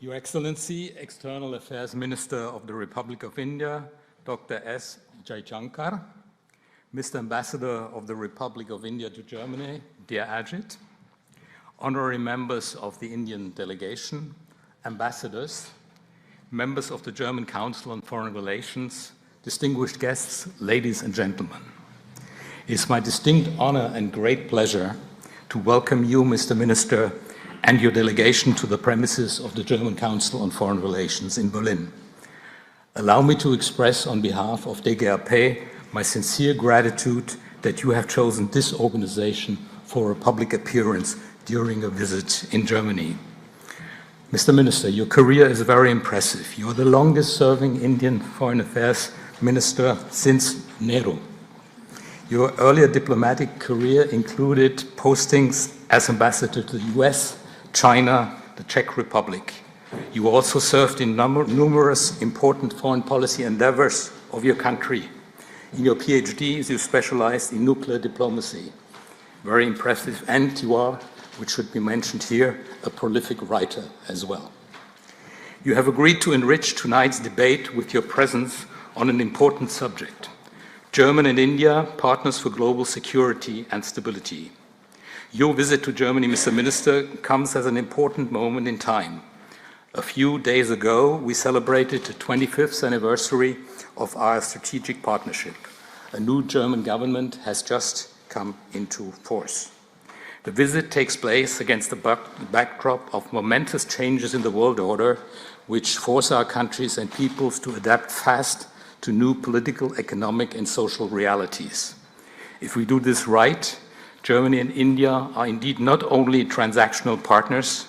Your Excellency, External Affairs Minister of the Republic of India, Dr. S. Jaishankar, Mr. Ambassador of the Republic of India to Germany, dear Ajit, honorary members of the Indian delegation, ambassadors, members of the German Council on Foreign Relations, distinguished guests, ladies and gentlemen. It is my distinct honor and great pleasure to welcome you, Mr. Minister, and your delegation to the premises of the German Council on Foreign Relations in Berlin. Allow me to express on behalf of DGAP my sincere gratitude that you have chosen this organization for a public appearance during a visit in Germany. Mr. Minister, your career is very impressive. You are the longest-serving Indian Foreign Affairs Minister since Nehru. Your earlier diplomatic career included postings as ambassador to the US, China, the Czech Republic. You also served in numerous important foreign policy endeavors of your country. In your PhDs, you specialized in nuclear diplomacy. Very impressive, and you are, which should be mentioned here, a prolific writer as well. You have agreed to enrich tonight's debate with your presence on an important subject: Germany and India, partners for global security and stability. Your visit to Germany, Mr. Minister, comes as an important moment in time. A few days ago, we celebrated the 25th anniversary of our strategic partnership. A new German government has just come into force. The visit takes place against the backdrop of momentous changes in the world order, which force our countries and peoples to adapt fast to new political, economic, and social realities. If we do this right, Germany and India are indeed not only transactional partners,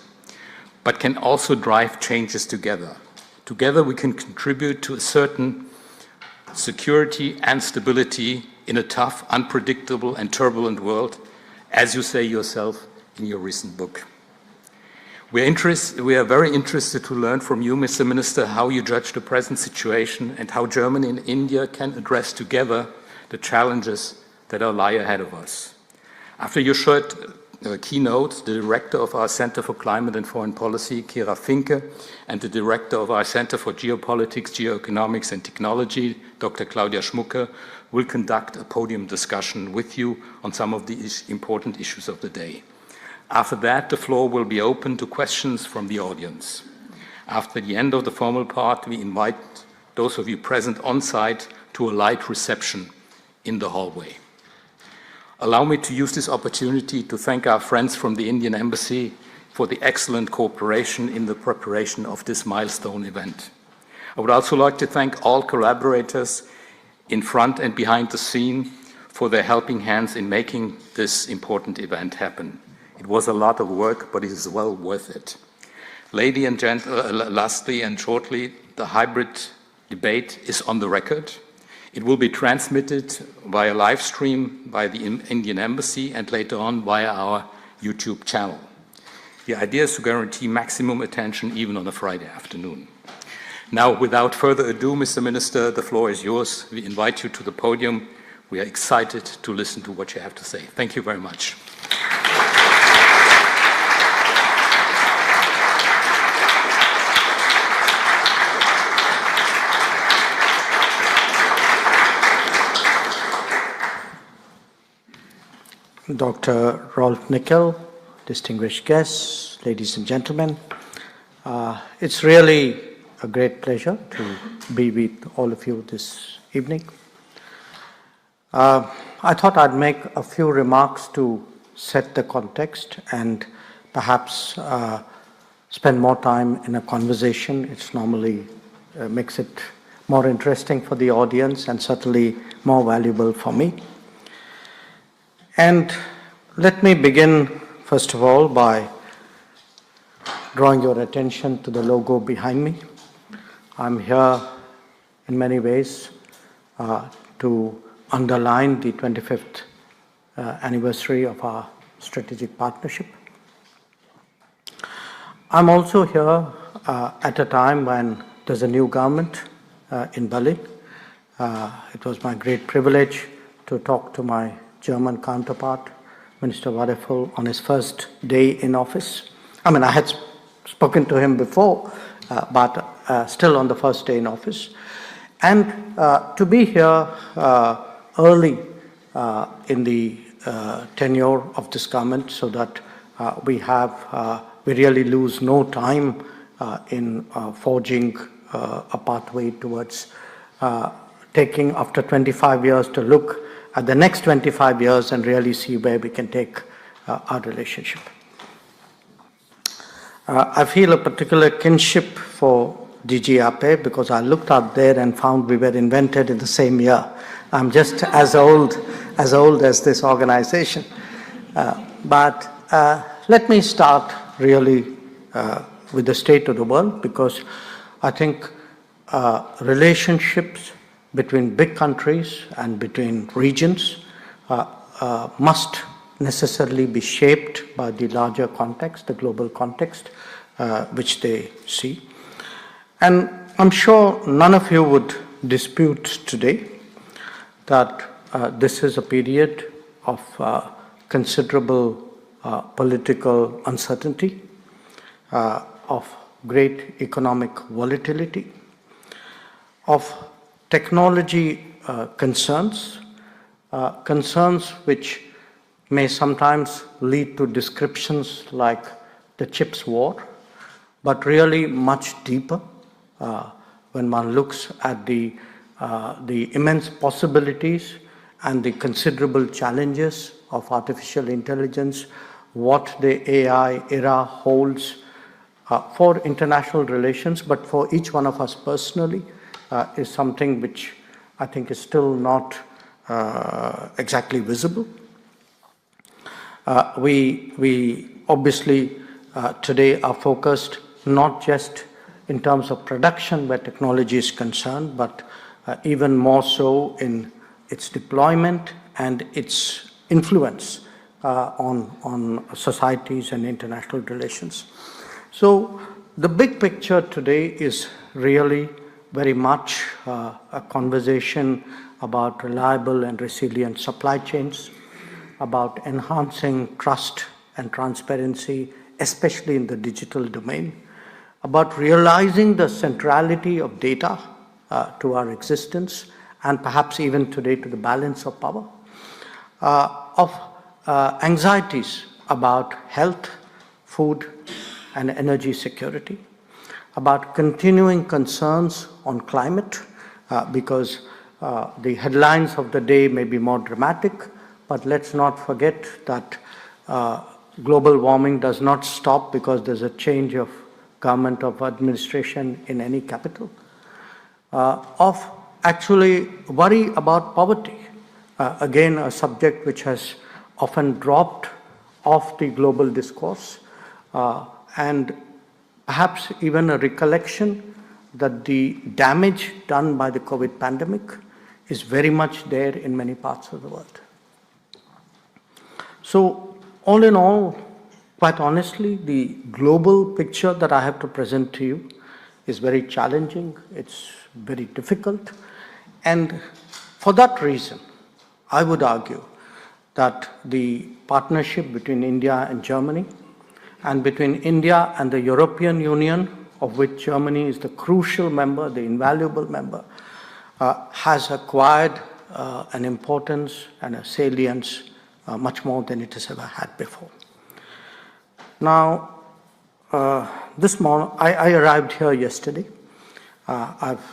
but can also drive changes together. Together we can contribute to a certain security and stability in a tough, unpredictable, and turbulent world, as you say yourself in your recent book. We are very interested to learn from you, Mr. Minister, how you judge the present situation and how Germany and India can address together the challenges that lie ahead of us. After your short keynote, the director of our Center for Climate and Foreign Policy, Kira Finke, and the director of our Center for Geopolitics, Geoeconomics and Technology, Dr. Claudia Schmucke, will conduct a podium discussion with you on some of the important issues of the day. After that, the floor will be open to questions from the audience. After the end of the formal part, we invite those of you present on site to a light reception in the hallway. Allow me to use this opportunity to thank our friends from the Indian Embassy for the excellent cooperation in the preparation of this milestone event. I would also like to thank all collaborators in front and behind the scene for their helping hands in making this important event happen. It was a lot of work, but it is well worth it. Lastly and shortly, the hybrid debate is on the record. It will be transmitted via live stream by the Indian Embassy and later on via our YouTube channel. The idea is to guarantee maximum attention even on a Friday afternoon. Now, without further ado, Mr. Minister, the floor is yours. We invite you to the podium. We are excited to listen to what you have to say. Thank you very much. Dr. Rolf Nickel, distinguished guests, ladies and gentlemen, it's really a great pleasure to be with all of you this evening. I thought I'd make a few remarks to set the context and perhaps spend more time in a conversation. It's normally makes it more interesting for the audience and certainly more valuable for me. And let me begin, first of all, by drawing your attention to the logo behind me. I'm here in many ways to underline the 25th anniversary of our strategic partnership. I'm also here at a time when there's a new government in Berlin. It was my great privilege to talk to my German counterpart, Mr. Wadephul, on his first day in office. I mean, I had spoken to him before, but still on the first day in office. And to be here early in the tenure of this government, so that we really lose no time in forging a pathway towards taking, after 25 years, to look at the next 25 years and really see where we can take our relationship. I feel a particular kinship for DG Ape because I looked up there and found we were invented in the same year. I'm just as old as this organization. But let me start really with the state of the world, because I think relationships between big countries and between regions must necessarily be shaped by the larger context, the global context, which they see. And I'm sure none of you would dispute today that this is a period of considerable political uncertainty, of great economic volatility, of technology concerns, concerns which may sometimes lead to descriptions like the chips war, but really much deeper when one looks at the immense possibilities and the considerable challenges of artificial intelligence, what the AI era holds for international relations, but for each one of us personally, is something which I think is still not exactly visible. We obviously today are focused not just in terms of production where technology is concerned, but even more so in its deployment and its influence on societies and international relations. So the big picture today is really very much a conversation about reliable and resilient supply chains, about enhancing trust and transparency, especially in the digital domain, about realizing the centrality of data to our existence, and perhaps even today to the balance of power, of anxieties about health, food, and energy security, about continuing concerns on climate, because the headlines of the day may be more dramatic, but let's not forget that global warming does not stop because there's a change of government of administration in any capital, of actually worry about poverty, again a subject which has often dropped off the global discourse, and perhaps even a recollection that the damage done by the COVID pandemic is very much there in many parts of the world. So all in all, quite honestly, the global picture that I have to present to you is very challenging, it's very difficult, and for that reason, I would argue that the partnership between India and Germany, and between India and the European Union, of which Germany is the crucial member, the invaluable member, has acquired an importance and a salience much more than it has ever had before. Now, this morning, I arrived here yesterday. I've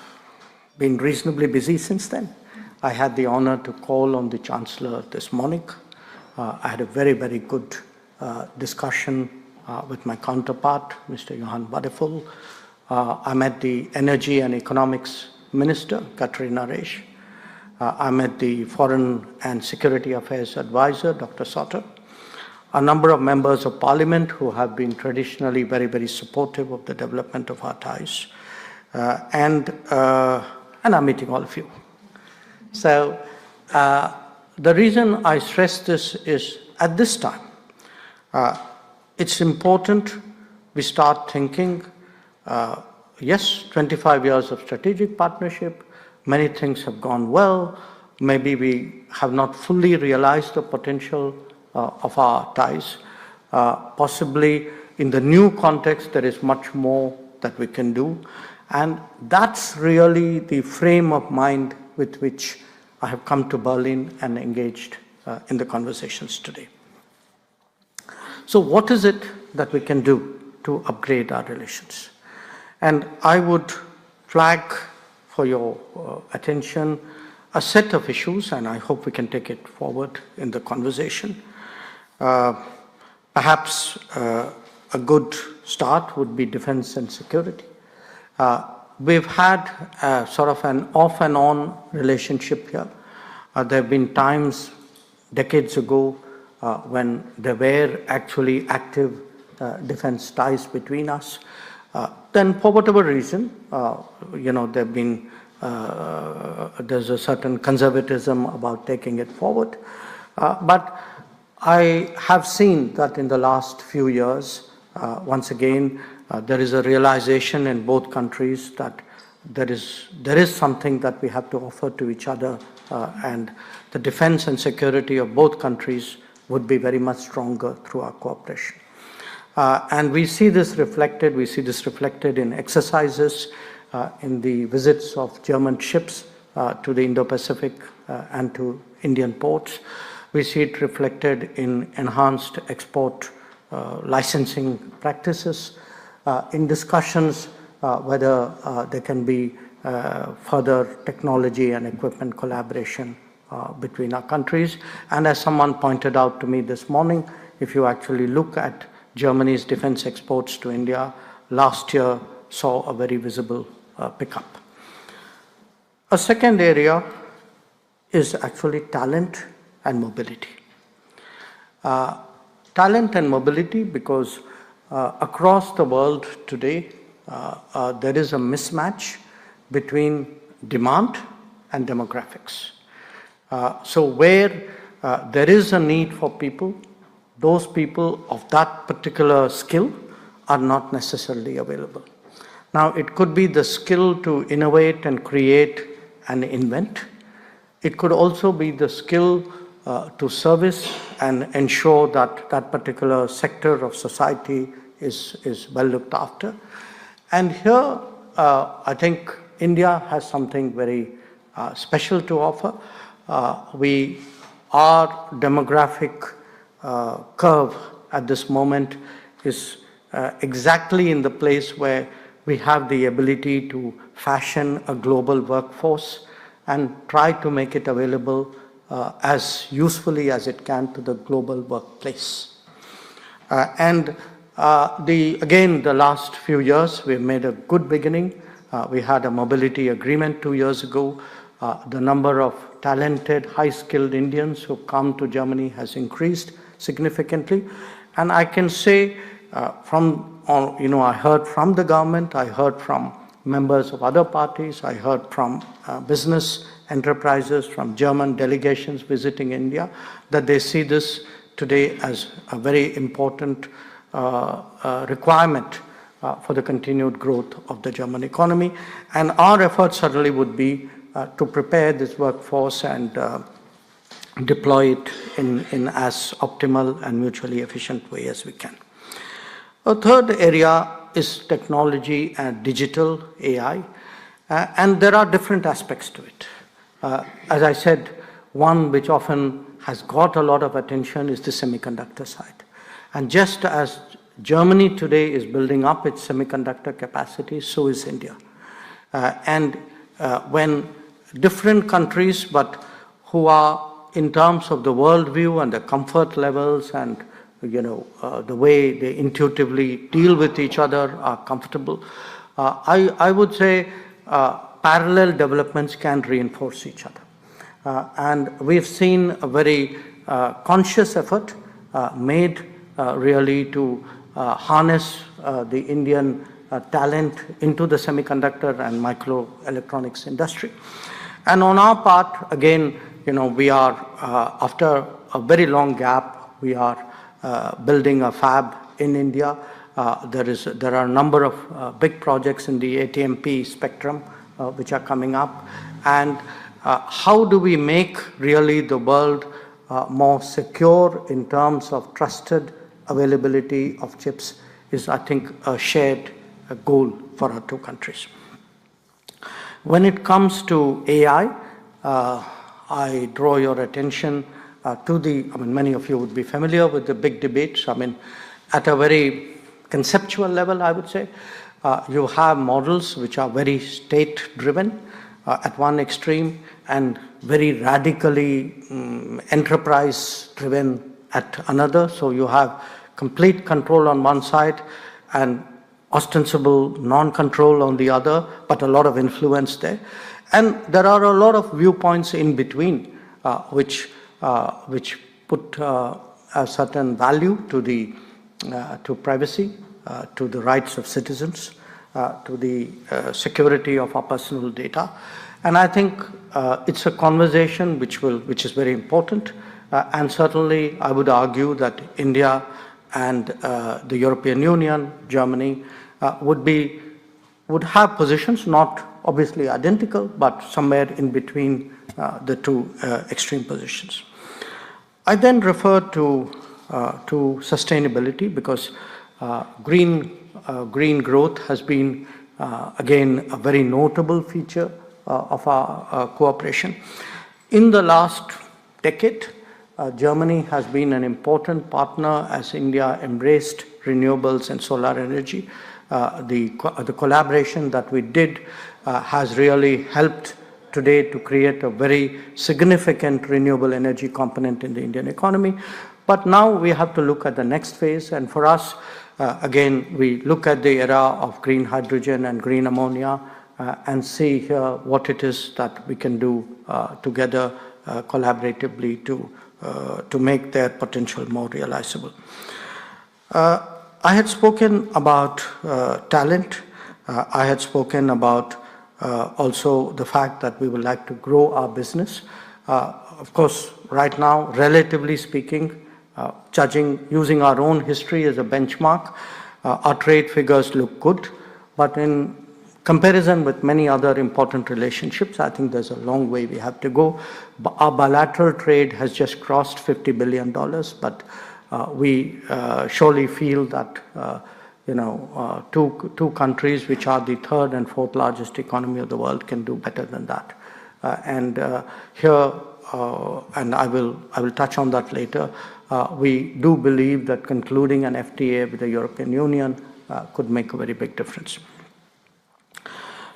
been reasonably busy since then. I had the honor to call on the Chancellor this morning. I had a very, very good discussion with my counterpart, Mr. Johann Wadephul. I met the Energy and Economics Minister, Katarina Reisch. I met the Foreign and Security Affairs Advisor, Dr. Sauter. A number of members of Parliament who have been traditionally very, very supportive of the development of our ties. And I'm meeting all of you. So the reason I stress this is at this time, it's important we start thinking, yes, 25 years of strategic partnership, many things have gone well, maybe we have not fully realized the potential of our ties. Possibly in the new context, there is much more that we can do. And that's really the frame of mind with which I have come to Berlin and engaged in the conversations today. So what is it that we can do to upgrade our relations? And I would flag for your attention a set of issues, and I hope we can take it forward in the conversation. Perhaps a good start would be defense and security. We've had sort of an off and on relationship here. There have been times, decades ago, when there were actually active defense ties between us. Then for whatever reason, there've been, there's a certain conservatism about taking it forward. But I have seen that in the last few years, once again, there is a realization in both countries that there is something that we have to offer to each other, and the defense and security of both countries would be very much stronger through our cooperation. And we see this reflected in exercises, in the visits of German ships to the Indo-Pacific and to Indian ports. We see it reflected in enhanced export licensing practices, in discussions whether there can be further technology and equipment collaboration between our countries. And as someone pointed out to me this morning, if you actually look at Germany's defense exports to India, last year saw a very visible pickup. A second area is actually talent and mobility. Talent and mobility because across the world today, there is a mismatch between demand and demographics. So where there is a need for people, those people of that particular skill are not necessarily available. Now, it could be the skill to innovate and create and invent. It could also be the skill to service and ensure that that particular sector of society is well looked after. And here, I think India has something very special to offer. Our demographic curve at this moment is exactly in the place where we have the ability to fashion a global workforce and try to make it available as usefully as it can to the global workplace. Again, the last few years, we've made a good beginning. We had a mobility agreement 2 years ago. The number of talented, high-skilled Indians who come to Germany has increased significantly. And I can say I heard from the government, I heard from members of other parties, I heard from business enterprises, from German delegations visiting India, that they see this today as a very important requirement for the continued growth of the German economy. And our efforts certainly would be to prepare this workforce and deploy it in as optimal and mutually efficient way as we can. A third area is technology and digital AI, and there are different aspects to it. As I said, one which often has got a lot of attention is the semiconductor side. And just as Germany today is building up its semiconductor capacity, so is India. When different countries, but who are in terms of the worldview and the comfort levels and the way they intuitively deal with each other are comfortable, I would say parallel developments can reinforce each other. And we've seen a very conscious effort made really to harness the Indian talent into the semiconductor and microelectronics industry. And on our part, again, we are, after a very long gap, we are building a fab in India. There are a number of big projects in the ATMP spectrum which are coming up. And how do we make really the world more secure in terms of trusted availability of chips is, I think, a shared goal for our two countries. When it comes to AI, I draw your attention to many of you would be familiar with the big debates. At a very conceptual level, I would say, you have models which are very state-driven at one extreme and very radically enterprise-driven at another. So you have complete control on one side and ostensible non-control on the other, but a lot of influence there. And there are a lot of viewpoints in between which put a certain value to privacy, to the rights of citizens, to the security of our personal data. And I think it's a conversation which is very important. And certainly I would argue that India and the European Union, Germany, would have positions, not obviously identical, but somewhere in between the two extreme positions. I then refer to sustainability because green growth has been, again, a very notable feature of our cooperation. In the last decade, Germany has been an important partner as India embraced renewables and solar energy. The collaboration that we did has really helped today to create a very significant renewable energy component in the Indian economy. But now we have to look at the next phase, and for us, again, we look at the era of green hydrogen and green ammonia and see here what it is that we can do together collaboratively to make their potential more realizable. I had spoken about talent. I had spoken about also the fact that we would like to grow our business. Of course, right now, relatively speaking, using our own history as a benchmark, our trade figures look good, but in comparison with many other important relationships, I think there's a long way we have to go. Our bilateral trade has just crossed $50 billion, but we surely feel that two countries which are the third and fourth largest economy of the world can do better than that. And I will touch on that later. We do believe that concluding an FTA with the European Union could make a very big difference.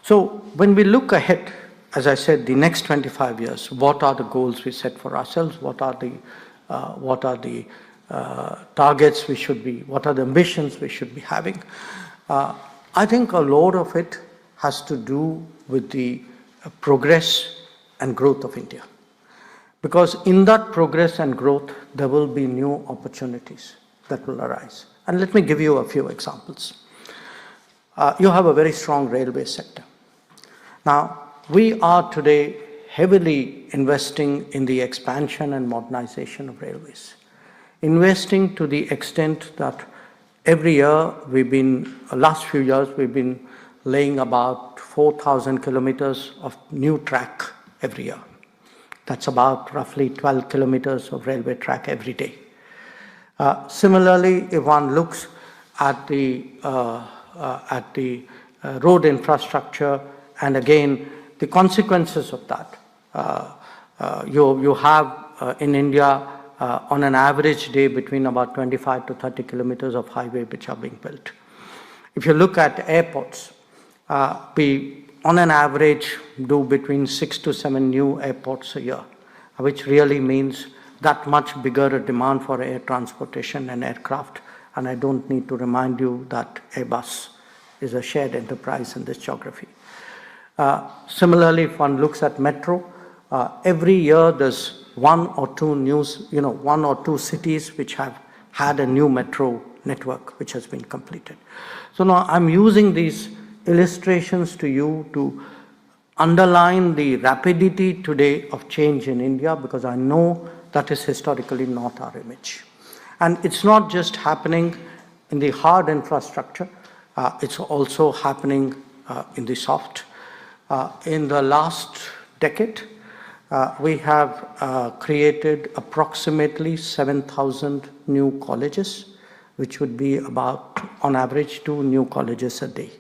So when we look ahead, as I said, the next 25 years, what are the goals we set for ourselves? What are the targets what are the ambitions we should be having? I think a lot of it has to do with the progress and growth of India. Because in that progress and growth, there will be new opportunities that will arise. And let me give you a few examples. You have a very strong railway sector. Now, we are today heavily investing in the expansion and modernization of railways. Investing to the extent that every year last few years, we've been laying about 4,000 kilometers of new track every year. That's about roughly 12 kilometers of railway track every day. Similarly, if one looks at the road infrastructure, and again, the consequences of that, you have in India on an average day between about 25 to 30 kilometers of highway which are being built. If you look at airports, we on an average do between 6 to 7 new airports a year, which really means that much bigger a demand for air transportation and aircraft. And I don't need to remind you that Airbus is a shared enterprise in this geography. Similarly, if one looks at metro, every year there's one or two cities which have had a new metro network which has been completed. So now I'm using these illustrations to you to underline the rapidity today of change in India, because I know that is historically not our image. And it's not just happening in the hard infrastructure, it's also happening in the soft. In the last decade, we have created approximately 7,000 new colleges. which would be about, on average, 2 new colleges a day.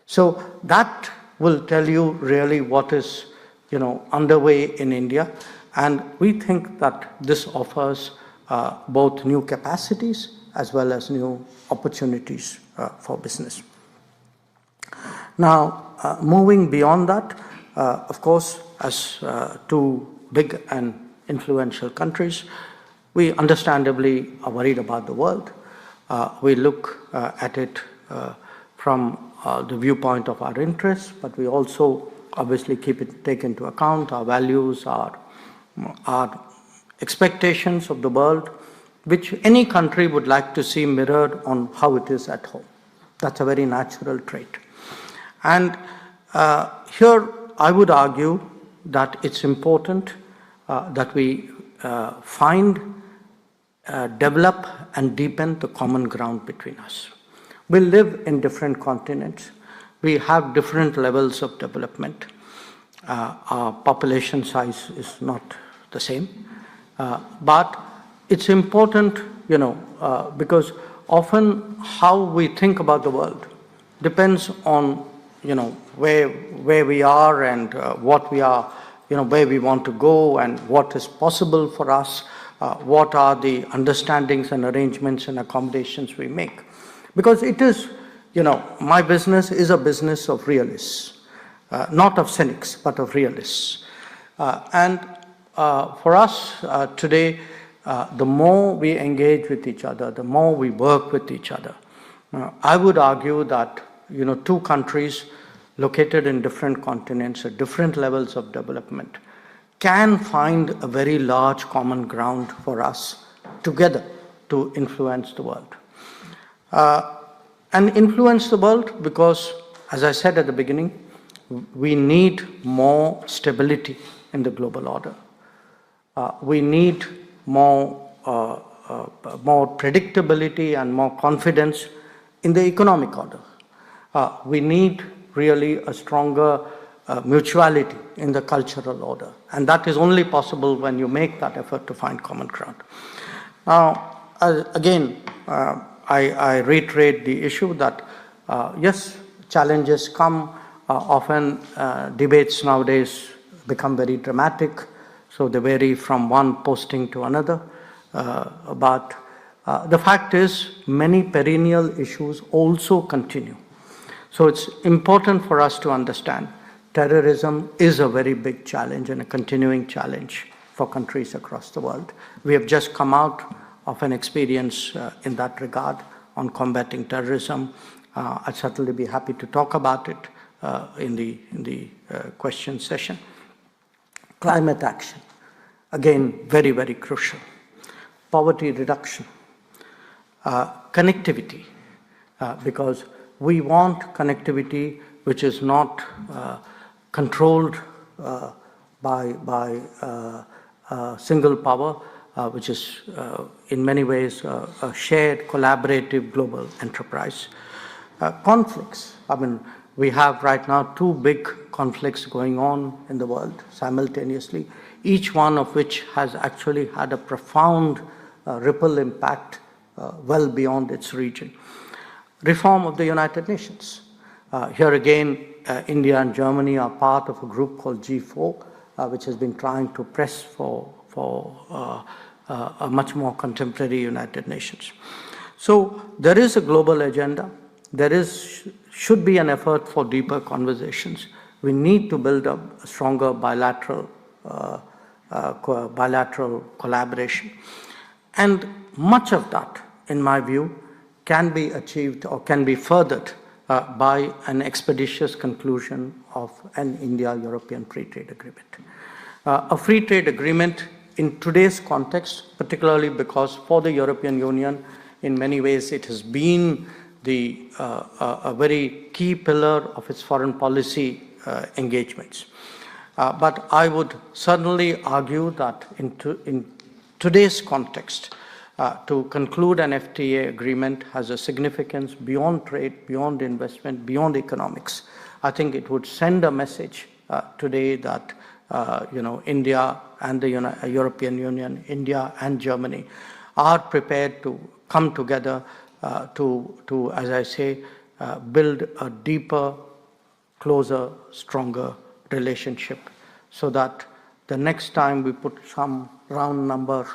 So that will tell you really what is, underway in India. And we think that this offers both new capacities as well as new opportunities for business. Now, moving beyond that, of course, as 2 big and influential countries, we understandably are worried about the world. We look at it from the viewpoint of our interests, but we also obviously take into account our values, our expectations of the world, which any country would like to see mirrored on how it is at home. That's a very natural trait. And here I would argue that it's important that we find, develop and deepen the common ground between us. We live in different continents. We have different levels of development. Our population size is not the same. But it's important, because often how we think about the world depends on, where we are and what we are, where we want to go and what is possible for us, what are the understandings and arrangements and accommodations we make. Because it is, my business is a business of realists, not of cynics, but of realists. And for us today, the more we engage with each other, the more we work with each other, I would argue that, 2 countries located in different continents at different levels of development can find a very large common ground for us together to influence the world. And influence the world because, as I said at the beginning, we need more stability in the global order. We need more predictability and more confidence in the economic order. We need really a stronger mutuality in the cultural order. And that is only possible when you make that effort to find common ground. Now, again, I reiterate the issue that, yes, challenges come. Often debates nowadays become very dramatic, so they vary from one posting to another. But the fact is, many perennial issues also continue. So it's important for us to understand terrorism is a very big challenge and a continuing challenge for countries across the world. We have just come out of an experience in that regard on combating terrorism. I'd certainly be happy to talk about it in the question session. Climate action, again, very, very crucial. Poverty reduction, connectivity, because we want connectivity which is not controlled by single power, which is in many ways a shared, collaborative global enterprise. Conflicts, we have right now 2 big conflicts going on in the world simultaneously, each one of which has actually had a profound ripple impact well beyond its region. Reform of the United Nations. Here again, India and Germany are part of a group called G4, which has been trying to press for a much more contemporary United Nations. So there is a global agenda. There should be an effort for deeper conversations. We need to build up a stronger bilateral collaboration. And much of that, in my view, can be achieved or can be furthered by an expeditious conclusion of an India-European free trade agreement. A free trade agreement in today's context, particularly because for the European Union, in many ways it has been a very key pillar of its foreign policy engagements. But I would certainly argue that in today's context, to conclude an FTA agreement has a significance beyond trade, beyond investment, beyond economics. I think it would send a message today that India and the European Union, India and Germany are prepared to come together to, as I say, build a deeper, closer, stronger relationship, so that the next time we put some round number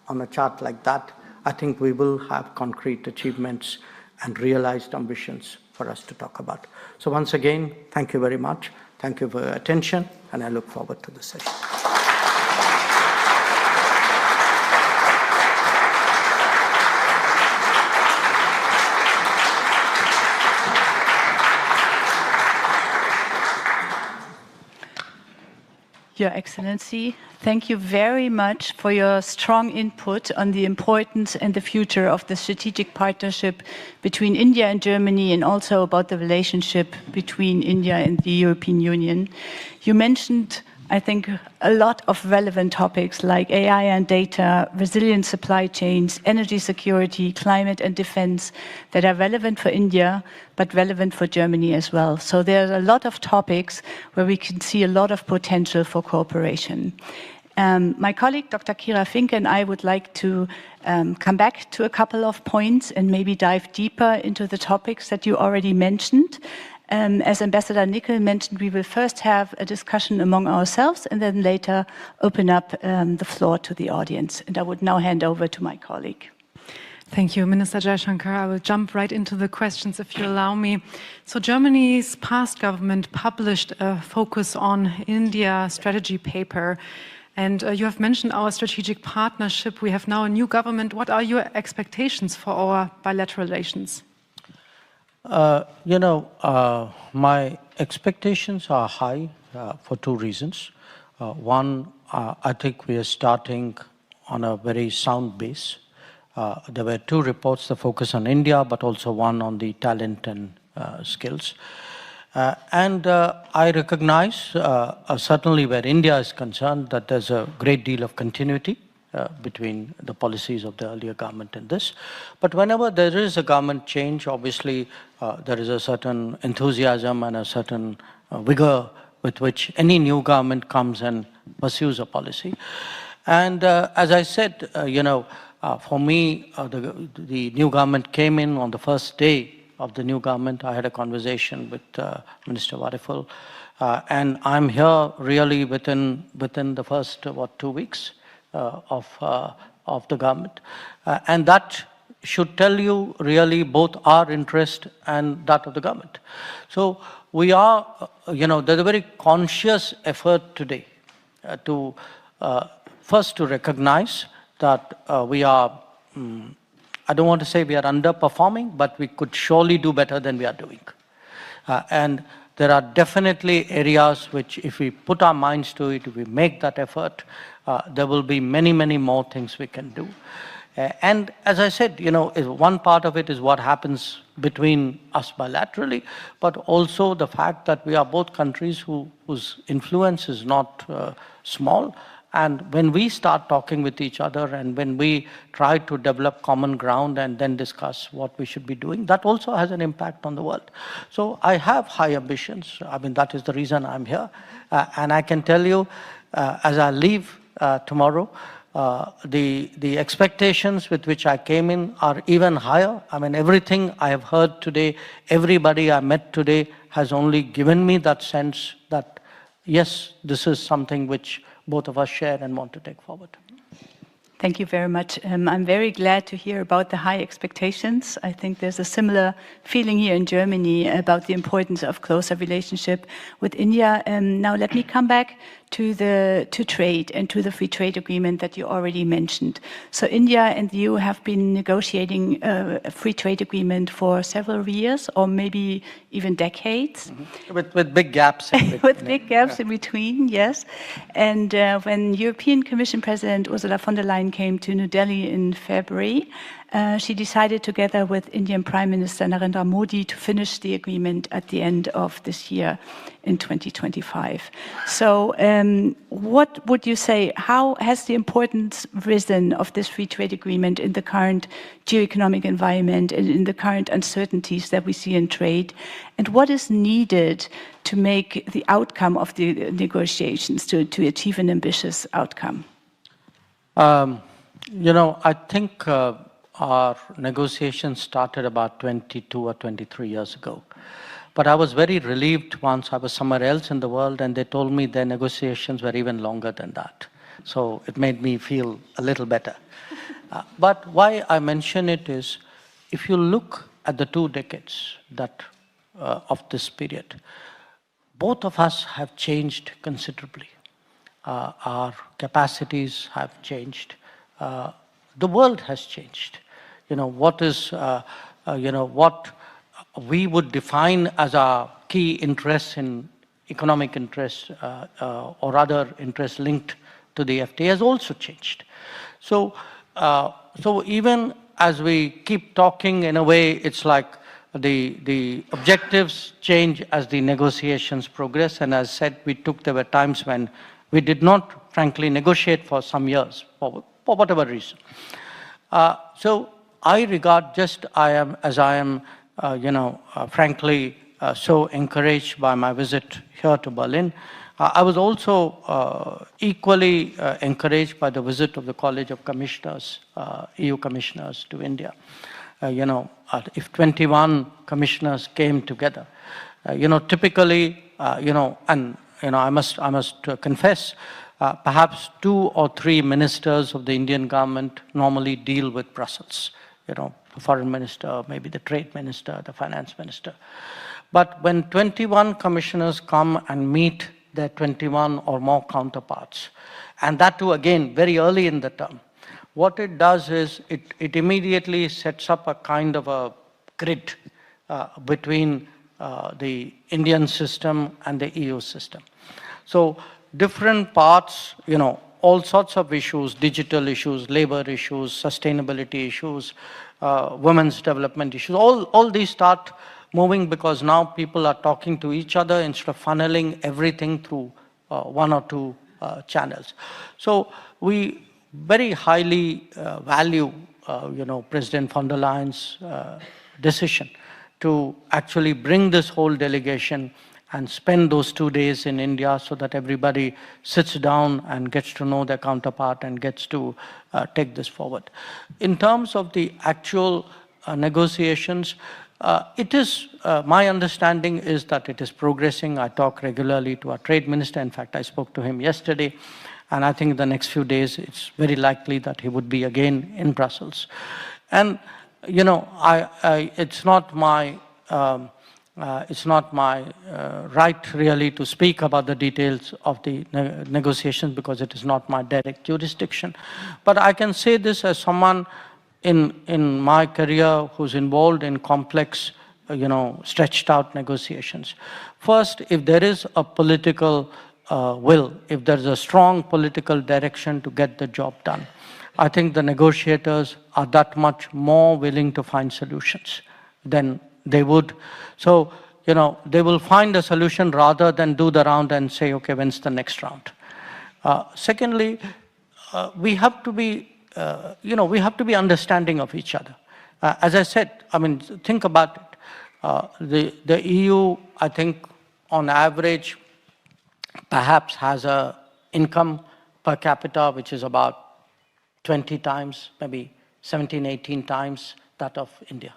on a chart like that, I think we will have concrete achievements and realized ambitions for us to talk about. So once again, thank you very much. Thank you for your attention, and I look forward to the session. Your Excellency, thank you very much for your strong input on the importance and the future of the strategic partnership between India and Germany, and also about the relationship between India and the European Union. You mentioned, I think, a lot of relevant topics like AI and data, resilient supply chains, energy security, climate and defense that are relevant for India, but relevant for Germany as well. So there are a lot of topics where we can see a lot of potential for cooperation. My colleague, Dr. Kira Finke, and I would like to come back to a couple of points and maybe dive deeper into the topics that you already mentioned. As Ambassador Nickel mentioned, we will first have a discussion among ourselves and then later open up the floor to the audience. And I would now hand over to my colleague. Thank you, Minister Jaishankar. I will jump right into the questions if you allow me. So Germany's past government published a focus on India strategy paper. And you have mentioned our strategic partnership. We have now a new government. What are your expectations for our bilateral relations? My expectations are high for two reasons. One, I think we are starting on a very sound base. There were two reports, the focus on India, but also one on the talent and skills. I recognize, certainly where India is concerned, that there's a great deal of continuity between the policies of the earlier government and this. But whenever there is a government change, obviously there is a certain enthusiasm and a certain vigor with which any new government comes and pursues a policy. And as I said, for me, the new government came in on the first day of the new government. I had a conversation with Mr Wadephul, and I'm here really within the first 2 weeks of the government, and that should tell you really both our interest and that of the government. So we are, there's a very conscious effort today to first to recognize that we are, I don't want to say we are underperforming, but we could surely do better than we are doing. And there are definitely areas which, if we put our minds to it, if we make that effort, there will be many, many more things we can do. And as I said, one part of it is what happens between us bilaterally, but also the fact that we are both countries whose influence is not small. And when we start talking with each other and when we try to develop common ground and then discuss what we should be doing, that also has an impact on the world. So I have high ambitions. I mean, that is the reason I'm here. And I can tell you, as I leave tomorrow, the expectations with which I came in are even higher. I mean, everything I have heard today, everybody I met today has only given me that sense that, yes, this is something which both of us share and want to take forward. Thank you very much. I'm very glad to hear about the high expectations. I think there's a similar feeling here in Germany about the importance of closer relationship with India. Now let me come back to trade and to the free trade agreement that you already mentioned. So India and the EU have been negotiating a free trade agreement for several years or maybe even decades. Mm-hmm. With big gaps in between. With big gaps in between, yes. And when European Commission President Ursula von der Leyen came to New Delhi in February, she decided together with Indian Prime Minister Narendra Modi to finish the agreement at the end of this year in 2025. So what would you say, how has the importance risen of this free trade agreement in the current geo-economic environment and in the current uncertainties that we see in trade? And what is needed to make the outcome of the negotiations to achieve an ambitious outcome? You know, I think our negotiations started about 22 or 23 years ago. But I was very relieved once I was somewhere else in the world and they told me their negotiations were even longer than that. So it made me feel a little better. But why I mention it is, if you look at the 2 decades that of this period, both of us have changed considerably. Our capacities have changed. The world has changed. You know, what is, what we would define as our key interests in economic interests or other interests linked to the FTA has also changed. So, so even as we keep talking, in a way, it's like the objectives change as the negotiations progress. And as said, there were times when we did not, frankly, negotiate for some years, for whatever reason. So I regard frankly, so encouraged by my visit here to Berlin. I was also equally encouraged by the visit of the College of Commissioners, EU Commissioners to India. If 21 commissioners came together, typically, I must confess, perhaps 2 or 3 ministers of the Indian government normally deal with Brussels. The foreign minister, maybe the trade minister, the finance minister. But when 21 commissioners come and meet their 21 or more counterparts, and that too again very early in the term, what it does is it immediately sets up a kind of a grid between the Indian system and the EU system. So different parts, all sorts of issues, digital issues, labor issues, sustainability issues, women's development issues, all these start moving because now people are talking to each other instead of funneling everything through 1 or 2 channels. So we very highly value, President von der Leyen's decision to actually bring this whole delegation and spend those 2 days in India so that everybody sits down and gets to know their counterpart and gets to take this forward. In terms of the actual negotiations, it is, my understanding is that it is progressing. I talk regularly to our trade minister. In fact, I spoke to him yesterday. And I think in the next few days, it's very likely that he would be again in Brussels. And, it's not my right really to speak about the details of the negotiations because it is not my direct jurisdiction. But I can say this as someone in my career who's involved in complex, stretched out negotiations. First, if there is a political will, if there's a strong political direction to get the job done, I think the negotiators are that much more willing to find solutions than they would. So, they will find a solution rather than do the round and say, okay, when's the next round? Secondly, we have to be, understanding of each other. As I said, think about it. The EU, I think, on average, perhaps has a income per capita which is about 20 times, maybe 17, 18 times that of India.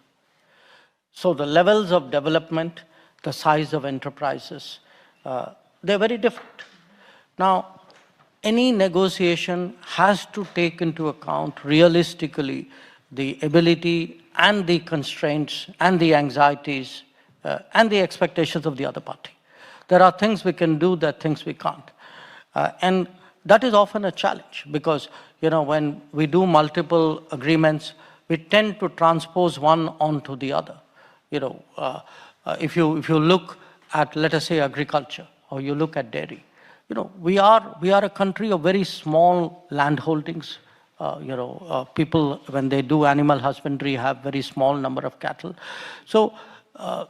So the levels of development, the size of enterprises, they're very different. Now, any negotiation has to take into account realistically the ability and the constraints and the anxieties and the expectations of the other party. There are things we can do, there are things we can't. And that is often a challenge because, when we do multiple agreements, we tend to transpose one onto the other. If you look at, let us say, agriculture, or you look at dairy, we are a country of very small land holdings. People, when they do animal husbandry, have very small number of cattle. So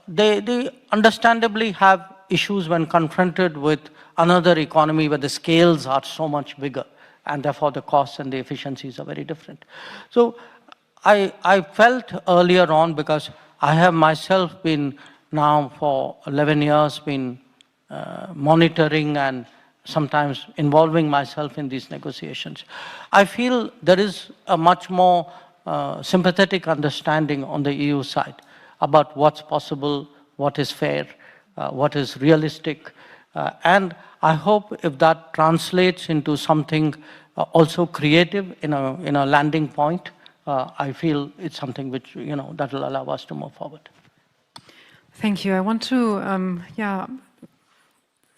they understandably have issues when confronted with another economy where the scales are so much bigger and therefore the costs and the efficiencies are very different. So I felt earlier on, because I have myself been now for 11 years been monitoring and sometimes involving myself in these negotiations, I feel there is a much more sympathetic understanding on the EU side about what's possible, what is fair, what is realistic. And I hope if that translates into something also creative in a landing point, I feel it's something which, that will allow us to move forward. Thank you. I want to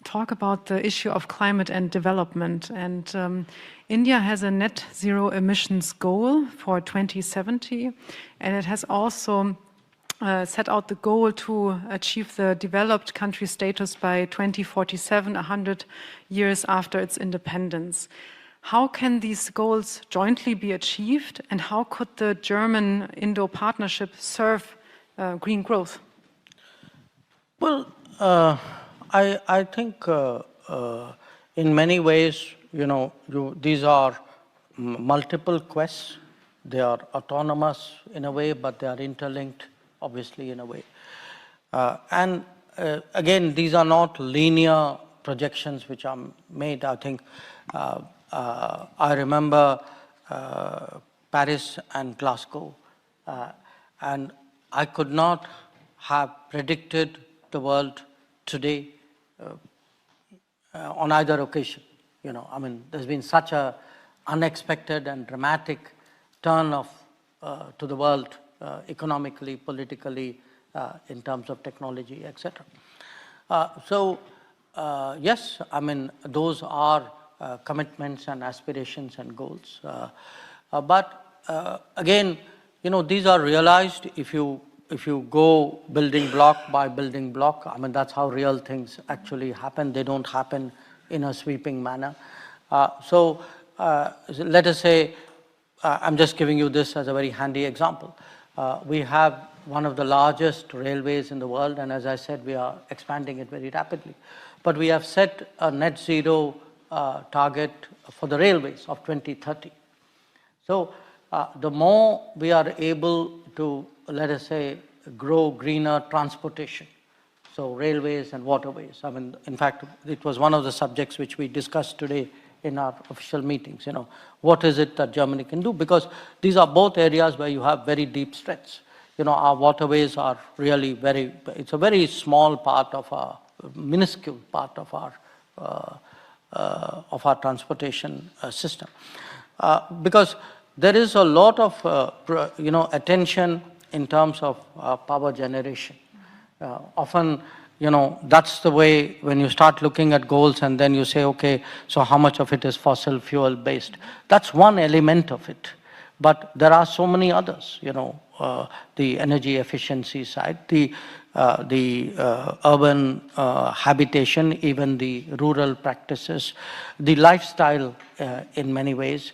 talk about the issue of climate and development. And India has a net zero emissions goal for 2070, and it has also set out the goal to achieve the developed country status by 2047, 100 years after its independence. How can these goals jointly be achieved, and how could the German-Indo partnership serve green growth? Well, I think in many ways, these are multiple quests. They are autonomous in a way, but they are interlinked, obviously, in a way. And again, these are not linear projections which are made. I think I remember Paris and Glasgow, and I could not have predicted the world today on either occasion. There's been such a unexpected and dramatic turn of to the world economically, politically, in terms of technology, etc. Yes, those are commitments and aspirations and goals. But again, these are realized if you go building block by building block. That's how real things actually happen. They don't happen in a sweeping manner. Let us say, I'm just giving you this as a very handy example. We have one of the largest railways in the world, and as I said, we are expanding it very rapidly. But we have set a net zero target for the railways of 2030. So the more we are able to, let us say, grow greener transportation, so railways and waterways. In fact, it was one of the subjects which we discussed today in our official meetings. What is it that Germany can do? Because these are both areas where you have very deep threats. Our waterways are really it's a very small part of our, minuscule part of our transportation system. Because there is a lot of, attention in terms of power generation. Often, that's the way when you start looking at goals and then you say, okay, so how much of it is fossil fuel based? That's one element of it. But there are so many others, the energy efficiency side, the urban habitation, even the rural practices, the lifestyle in many ways.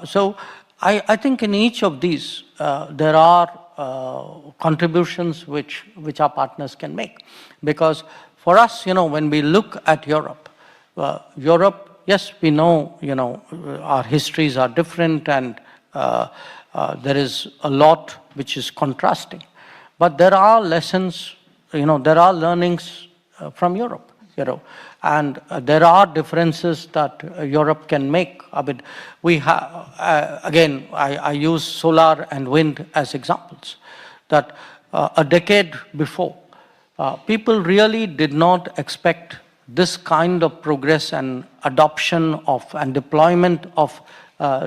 So I think in each of these, there are contributions which our partners can make. Because for us, when we look at Europe, yes, we know, our histories are different, and there is a lot which is contrasting. But there are lessons, there are learnings from Europe, and there are differences that Europe can make. We have, again, I use solar and wind as examples, that a decade before, people really did not expect this kind of progress and adoption of and deployment of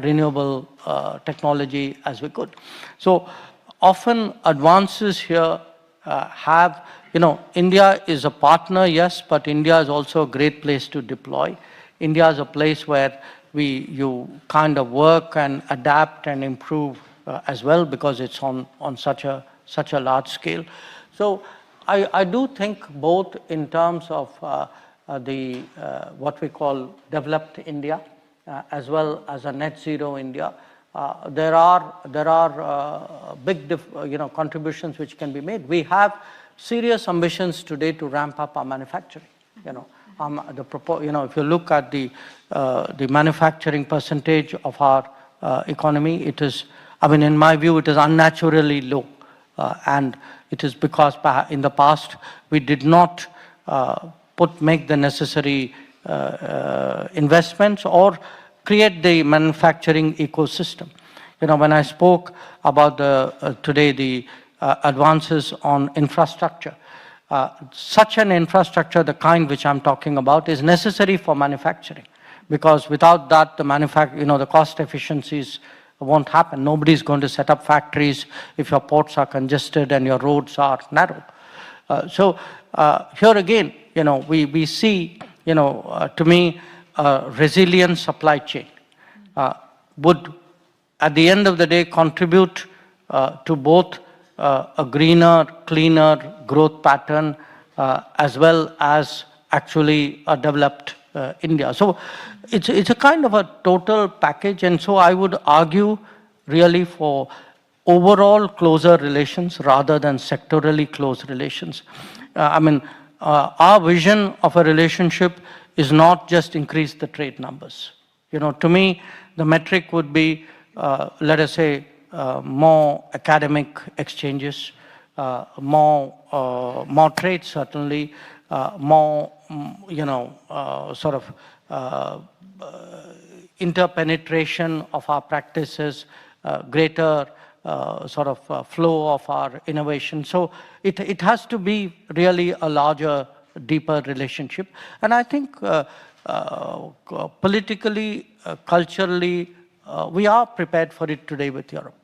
renewable technology as we could. So often advances here have, India is a partner, yes, but India is also a great place to deploy. India is a place where you kind of work and adapt and improve as well, because it's on such a large scale. So I do think both in terms of what we call developed India, as well as a net zero India, there are big contributions which can be made. We have serious ambitions today to ramp up our manufacturing. If you look at the manufacturing percentage of our economy, it is, in my view, it is unnaturally low, and it is because in the past we did not make the necessary investments or create the manufacturing ecosystem. You know, when I spoke about today the advances on infrastructure, such an infrastructure, the kind which I'm talking about, is necessary for manufacturing, because without that, the cost efficiencies won't happen. Nobody's going to set up factories if your ports are congested and your roads are narrow. So here again, we see, to me, a resilient supply chain would, at the end of the day, contribute to both a greener, cleaner growth pattern as well as actually a developed India. So it's a kind of a total package, and so I would argue really for overall closer relations rather than sectorally close relations. Our vision of a relationship is not just increase the trade numbers. To me, the metric would be, let us say, more academic exchanges, more trade certainly, more, sort of interpenetration of our practices, greater sort of flow of our innovation. So it has to be really a larger, deeper relationship. And I think politically, culturally, we are prepared for it today with Europe.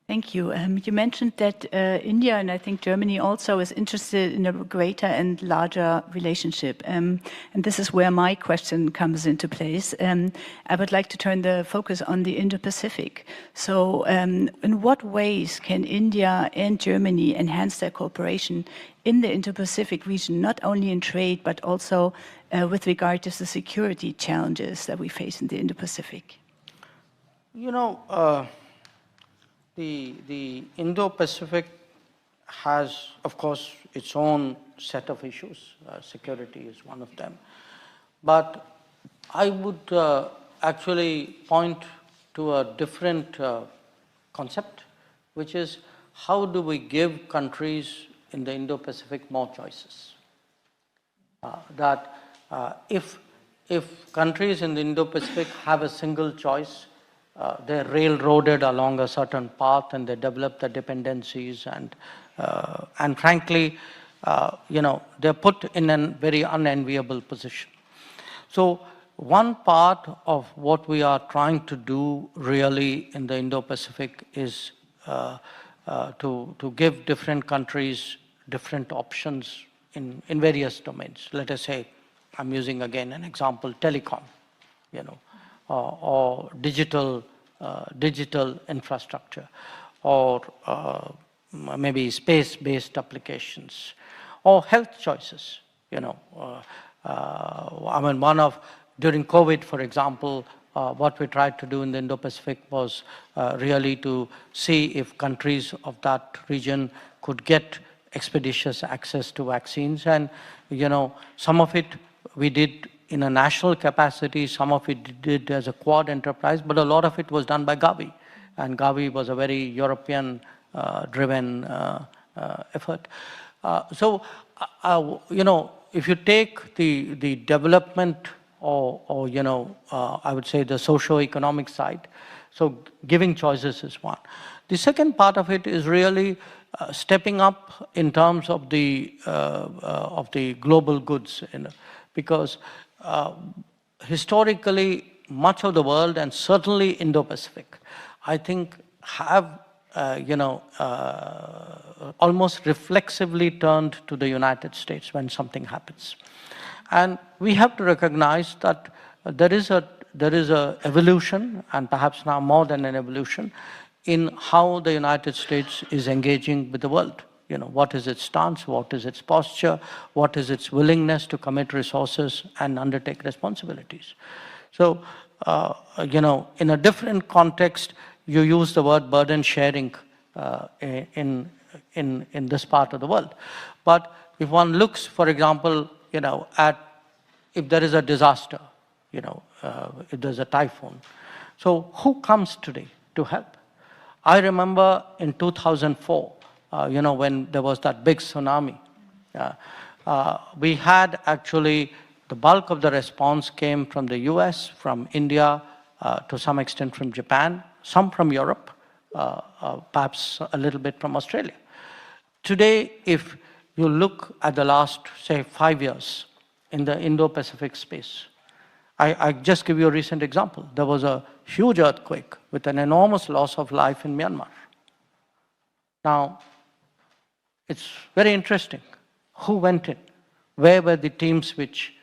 Thank you. You mentioned that India, and I think Germany also, is interested in a greater and larger relationship. And this is where my question comes into place. I would like to turn the focus on the Indo-Pacific. So in what ways can India and Germany enhance their cooperation in the Indo-Pacific region, not only in trade, but also with regard to the security challenges that we face in the Indo-Pacific? The Indo-Pacific has, of course, its own set of issues. Security is one of them. But I would actually point to a different concept, which is how do we give countries in the Indo-Pacific more choices? If countries in the Indo-Pacific have a single choice, they're railroaded along a certain path and they develop the dependencies, and frankly, they're put in a very unenviable position. So one part of what we are trying to do really in the Indo-Pacific is to give different countries different options in various domains. Let us say, I'm using again an example, telecom, or digital infrastructure, or maybe space-based applications, or health choices. During COVID, for example, what we tried to do in the Indo-Pacific was really to see if countries of that region could get expeditious access to vaccines. And, some of it we did in a national capacity, some of it did as a quad enterprise, but a lot of it was done by Gavi. And Gavi was a very European-driven effort. If you take the development or I would say the socio-economic side, so giving choices is one. The second part of it is really stepping up in terms of the global goods, because historically, much of the world, and certainly Indo-Pacific, I think have, almost reflexively turned to the United States when something happens. And we have to recognize that there is a evolution, and perhaps now more than an evolution, in how the United States is engaging with the world. What is its stance, what is its posture, what is its willingness to commit resources and undertake responsibilities. So, in a different context, you use the word burden sharing in this part of the world. But if one looks, for example, at if there is a disaster, if there's a typhoon, so who comes today to help? I remember in 2004, when there was that big tsunami, we had actually The bulk of the response came from the US, from India, to some extent from Japan, some from Europe, perhaps a little bit from Australia. Today, if you look at the last, say, 5 years in the Indo-Pacific space, I just give you a recent example. There was a huge earthquake with an enormous loss of life in Myanmar. Now, it's very interesting. Who went in? Where were the teams which,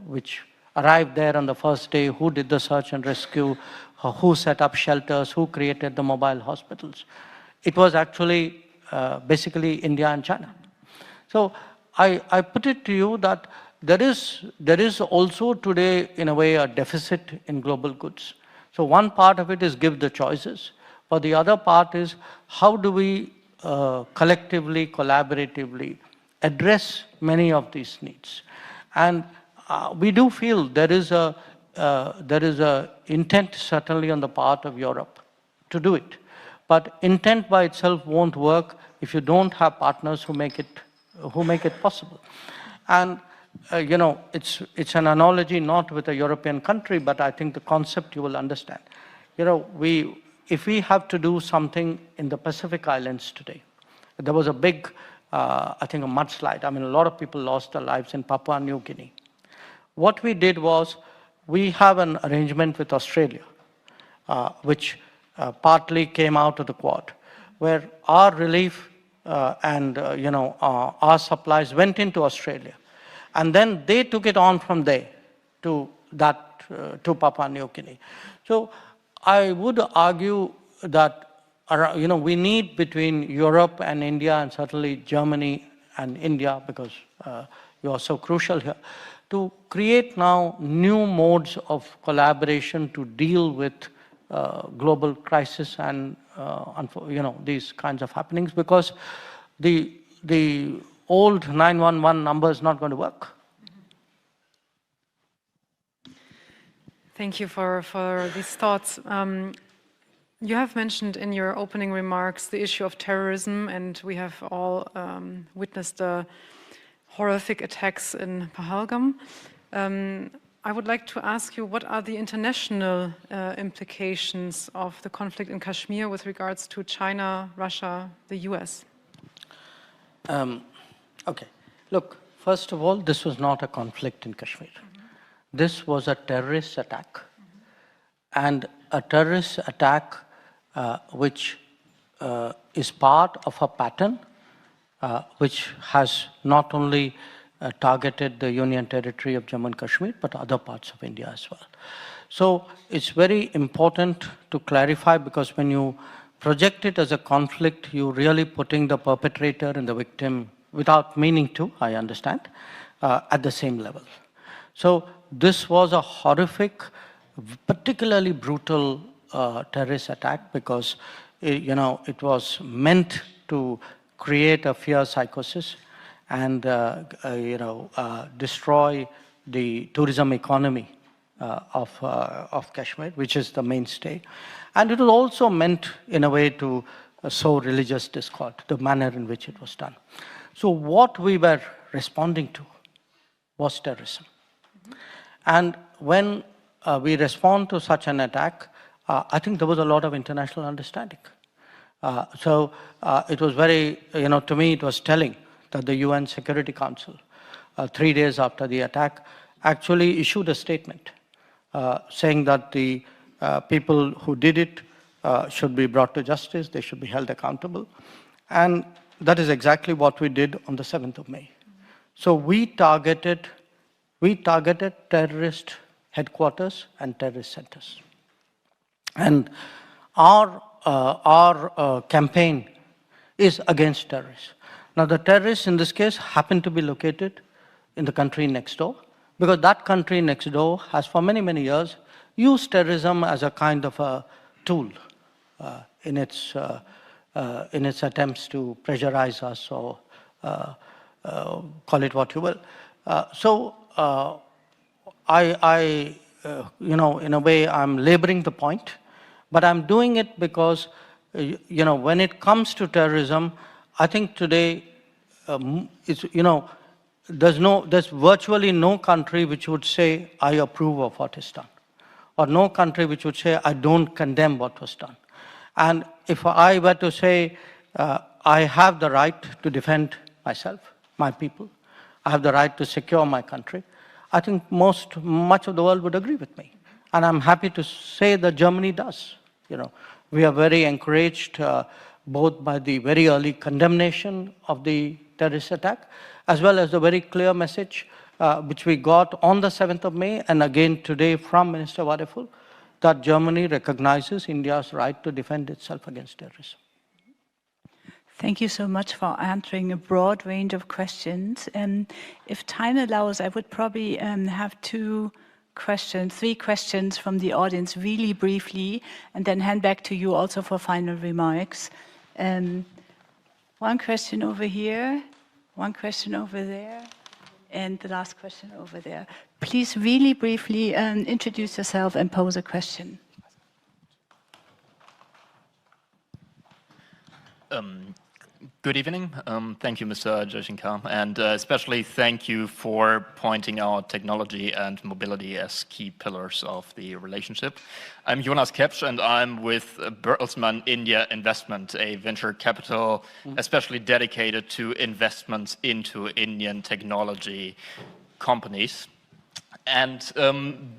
which arrived there on the first day? Who did the search and rescue? Who set up shelters? Who created the mobile hospitals? It was actually basically India and China. So I put it to you that there is also today, in a way, a deficit in global goods. So one part of it is give the choices, but the other part is how do we collectively, collaboratively address many of these needs. And we do feel there is a intent certainly on the part of Europe to do it. But intent by itself won't work if you don't have partners who make it possible. And it's an analogy not with a European country, but I think the concept you will understand. If we have to do something in the Pacific Islands today, there was a big, I think a mudslide. I mean, a lot of people lost their lives in Papua New Guinea. What we did was, we have an arrangement with Australia, which partly came out of the Quad, where our relief and our supplies went into Australia. And then they took it on from there to Papua New Guinea. So I would argue that we need, between Europe and India, and certainly Germany and India, because you are so crucial here, to create now new modes of collaboration to deal with global crisis and these kinds of happenings, because the old 911 number is not going to work. Thank you for these thoughts. You have mentioned in your opening remarks the issue of terrorism, and we have all witnessed the horrific attacks in Pahalgam. I would like to ask you, what are the international implications of the conflict in Kashmir with regards to China, Russia, the US? Okay. Look, first of all, this was not a conflict in Kashmir. This was a terrorist attack. And a terrorist attack which is part of a pattern which has not only targeted the Union Territory of Jammu and Kashmir, but other parts of India as well. So it's very important to clarify, because when you project it as a conflict, you're really putting the perpetrator and the victim, without meaning to, I understand, at the same level. So this was a horrific, particularly brutal terrorist attack, because it was meant to create a fear psychosis and destroy the tourism economy of Kashmir, which is the mainstay. And it was also meant, in a way, to sow religious discord, the manner in which it was done. So what we were responding to was terrorism. And when we respond to such an attack, I think there was a lot of international understanding. So it was very, to me, it was telling that the UN Security Council, 3 days after the attack, actually issued a statement saying that the people who did it should be brought to justice, they should be held accountable. And that is exactly what we did on the 7th of May. So we targeted terrorist headquarters and terrorist centers. And our campaign is against terrorists. Now, the terrorists in this case happen to be located in the country next door, because that country next door has for many, many years used terrorism as a kind of a tool in its attempts to pressurize us, or call it what you will. So in a way, I'm laboring the point, but I'm doing it because, when it comes to terrorism, I think today, there's virtually no country which would say, I approve of what is done, or no country which would say, I don't condemn what was done. And if I were to say, I have the right to defend myself, my people, I have the right to secure my country, I think much of the world would agree with me. And I'm happy to say that Germany does. We are very encouraged both by the very early condemnation of the terrorist attack, as well as the very clear message which we got on the 7th of May, and again today from Minister Wadephul, that Germany recognizes India's right to defend itself against terrorism. Thank you so much for answering a broad range of questions. If time allows, I would probably have three questions from the audience really briefly, and then hand back to you also for final remarks. One question over here, one question over there, and the last question over there. Please really briefly introduce yourself and pose a question. Good evening. Thank you, Mr. Jaishankar, and especially thank you for pointing out technology and mobility as key pillars of the relationship. I'm Jonas Kepsch, and I'm with Bertelsmann India Investment, a venture capital especially dedicated to investments into Indian technology companies. And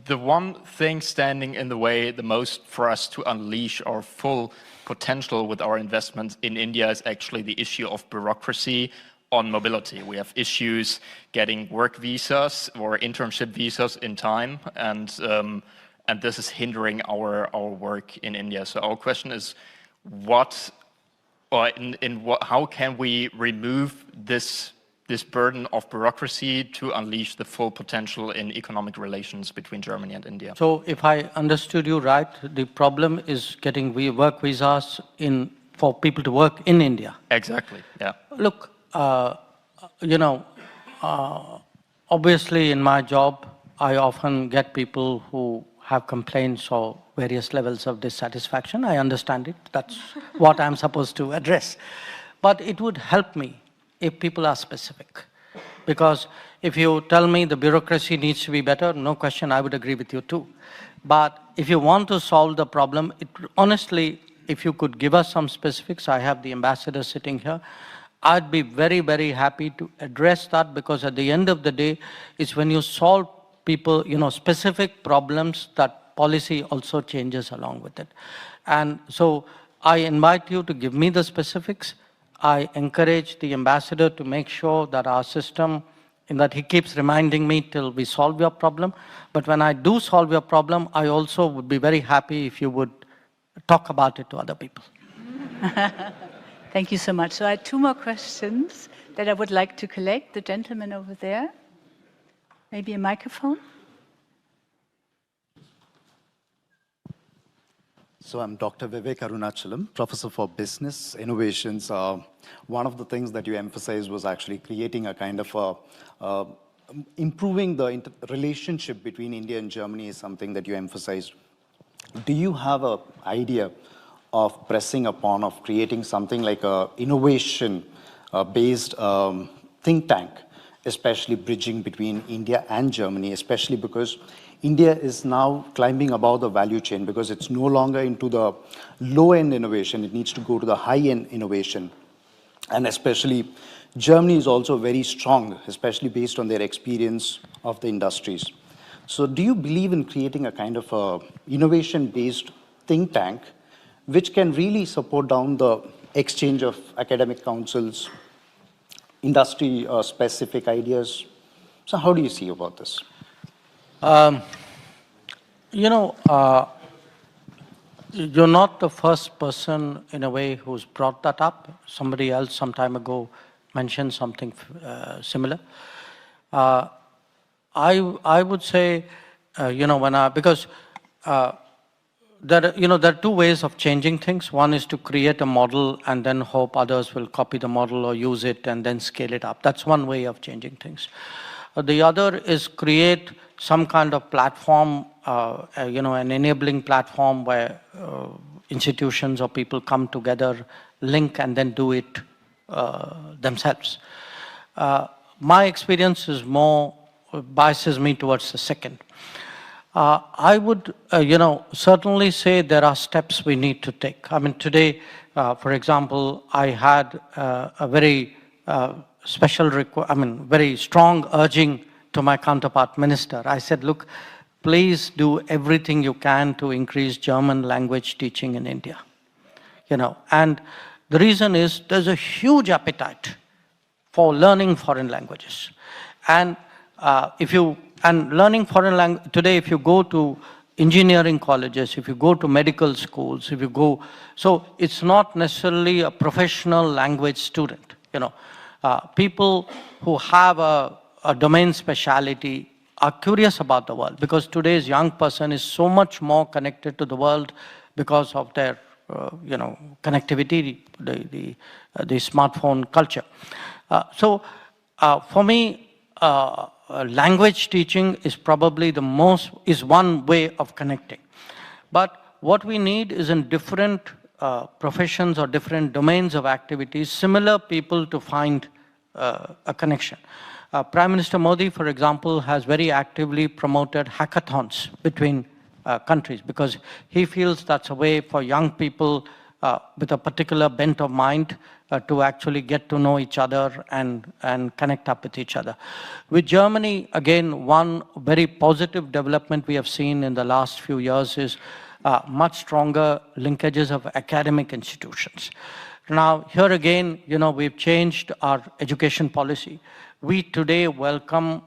the one thing standing in the way the most for us to unleash our full potential with our investments in India is actually the issue of bureaucracy on mobility. We have issues getting work visas or internship visas in time, and this is hindering our work in India. So our question is, how can we remove this burden of bureaucracy to unleash the full potential in economic relations between Germany and India? So if I understood you right, the problem is getting work visas for people to work in India. Exactly, yeah. Look, obviously in my job, I often get people who have complaints or various levels of dissatisfaction. I understand it. That's what I'm supposed to address. But it would help me if people are specific. Because if you tell me the bureaucracy needs to be better, no question, I would agree with you too. But if you want to solve the problem, honestly, if you could give us some specifics, I have the ambassador sitting here, I'd be very, very happy to address that, because at the end of the day, it's when you solve people, specific problems, that policy also changes along with it. And so I invite you to give me the specifics. I encourage the ambassador to make sure that our system, in that he keeps reminding me till we solve your problem. But when I do solve your problem, I also would be very happy if you would talk about it to other people. Thank you so much. So I had two more questions that I would like to collect. The gentleman over there. Maybe a microphone. So I'm Dr. Vivek Arunachalam, Professor for Business Innovations. One of the things that you emphasized was actually creating a kind of improving the relationship between India and Germany is something that you emphasized. Do you have an idea of pressing upon, of creating something like a innovation-based think tank, especially bridging between India and Germany, especially because India is now climbing above the value chain, because it's no longer into the low-end innovation. It needs to go to the high-end innovation. And especially Germany is also very strong, especially based on their experience of the industries. So do you believe in creating a kind of a innovation-based think tank which can really support down the exchange of academic councils, industry-specific ideas? So how do you see about this? You're not the first person, in a way, who's brought that up. Somebody else some time ago mentioned something similar. I would say, because there are two ways of changing things. One is to create a model and then hope others will copy the model or use it and then scale it up. That's one way of changing things. The other is create some kind of platform, an enabling platform where institutions or people come together, link, and then do it themselves. my experience is more, biases me towards the second. I would, certainly say there are steps we need to take. I mean, today, for example, I had a very very strong urging to my counterpart minister. I said, look, please do everything you can to increase German language teaching in India. And the reason is there's a huge appetite for learning foreign languages. And learning foreign language, today if you go to engineering colleges, if you go to medical schools, so it's not necessarily a professional language student. People who have a domain speciality are curious about the world, because today's young person is so much more connected to the world because of their connectivity, the smartphone culture. For me, language teaching is probably one way of connecting. But what we need is in different professions or different domains of activities, similar people to find a connection. Prime Minister Modi, for example, has very actively promoted hackathons between countries, because he feels that's a way for young people with a particular bent of mind to actually get to know each other and connect up with each other. With Germany, again, one very positive development we have seen in the last few years is much stronger linkages of academic institutions. Now, here again, we've changed our education policy. We today welcome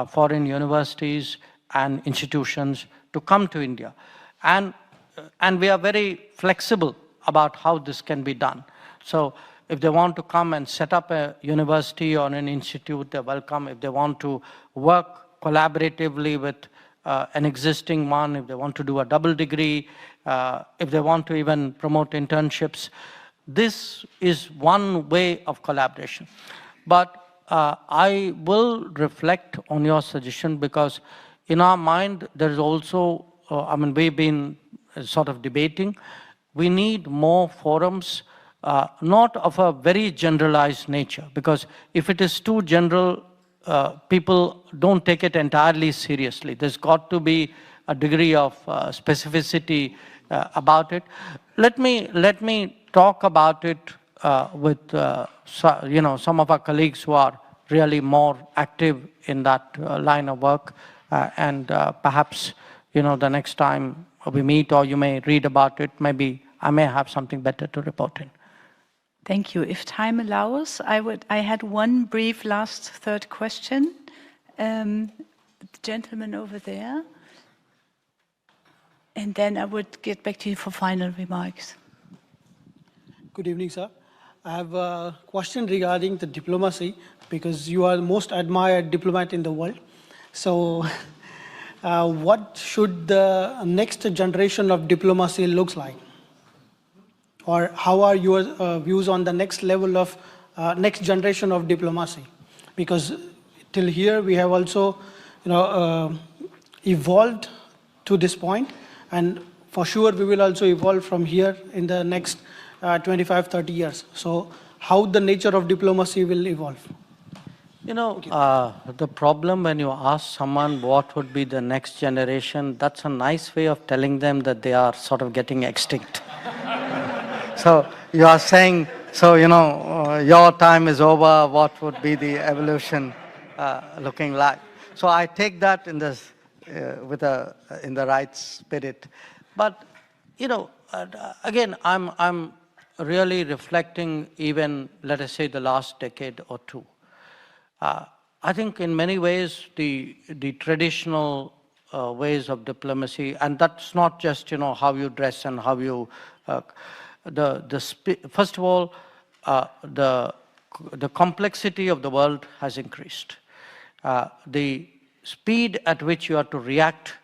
foreign universities and institutions to come to India. And we are very flexible about how this can be done. So if they want to come and set up a university or an institute, they're welcome. If they want to work collaboratively with an existing one, if they want to do a double degree, if they want to even promote internships, this is one way of collaboration. But I will reflect on your suggestion, because in our mind, there is also, we've been sort of debating, we need more forums, not of a very generalized nature, because if it is too general, people don't take it entirely seriously. There's got to be a degree of specificity about it. Let me talk about it with some of our colleagues who are really more active in that line of work, and perhaps the next time we meet, or you may read about it, maybe I may have something better to report in. Thank you. If time allows, I had one brief last third question. The gentleman over there. And then I would get back to you for final remarks. Good evening, sir. I have a question regarding the diplomacy, because you are the most admired diplomat in the world. So what should the next generation of diplomacy looks like? Or how are your views on the next level of next generation of diplomacy? Because till here we have also evolved to this point, and for sure we will also evolve from here in the next 25, 30 years. So how the nature of diplomacy will evolve? The problem when you ask someone what would be the next generation, that's a nice way of telling them that they are sort of getting extinct. So you are saying, your time is over, what would be the evolution looking like? So I take that in this, in the right spirit. But, again, I'm really reflecting even, let us say, the last decade or two. I think in many ways, the traditional ways of diplomacy, and that's not just, how you dress and how you, first of all, the complexity of the world has increased. The speed at which you have to react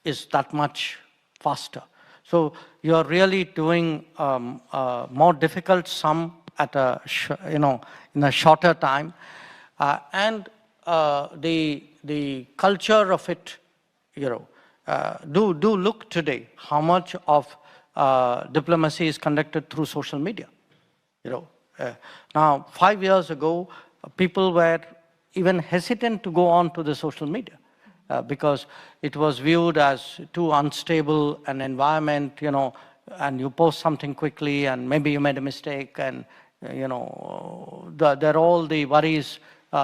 is that much faster. So you are really doing more difficult sum at in a shorter time, and the culture of it, do look today how much of diplomacy is conducted through social media. Now 5 years ago, people were even hesitant to go on to the social media because it was viewed as too unstable an environment, you know, and you post something quickly and maybe you made a mistake and, you know, there are all the worries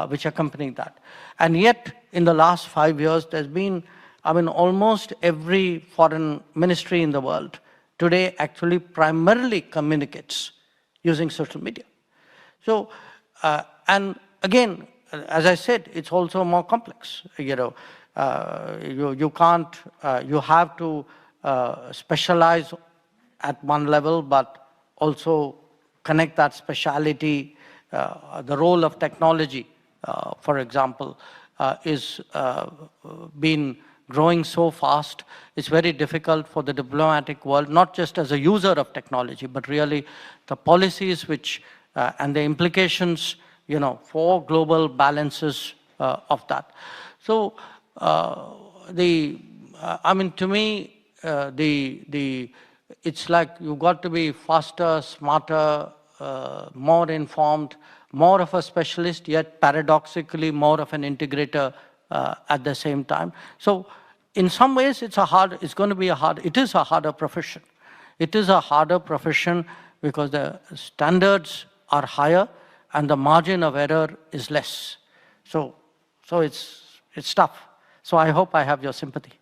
which accompany that. And yet, in the last 5 years, there's been, I mean, almost every foreign ministry in the world today actually primarily communicates using social media. So, and again, as I said, it's also more complex. You know, you can't, you have to specialize at one level, but also connect that speciality. The role of technology, for example, is been growing so fast. It's very difficult for the diplomatic world, not just as a user of technology, but really the policies which and the implications, you know, for global balances of that. So I mean, to me, it's like you've got to be faster, smarter, more informed, more of a specialist, yet paradoxically more of an integrator at the same time. So in some ways, it is a harder profession. It is a harder profession because the standards are higher and the margin of error is less. So it's tough. So I hope I have your sympathy.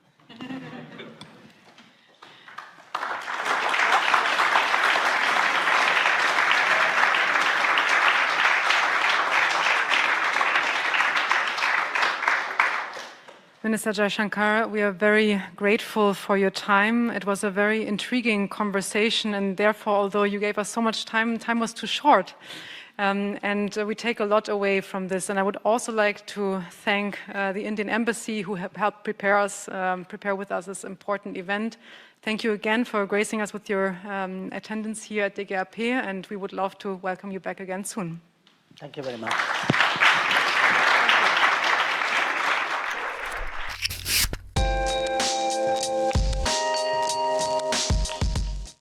Minister Jaishankar, we are very grateful for your time. It was a very intriguing conversation, and therefore, although you gave us so much time, time was too short. And we take a lot away from this. And I would also like to thank the Indian Embassy who have helped prepare with us this important event. Thank you again for gracing us with your attendance here at DGRP, and we would love to welcome you back again soon. Thank you very much.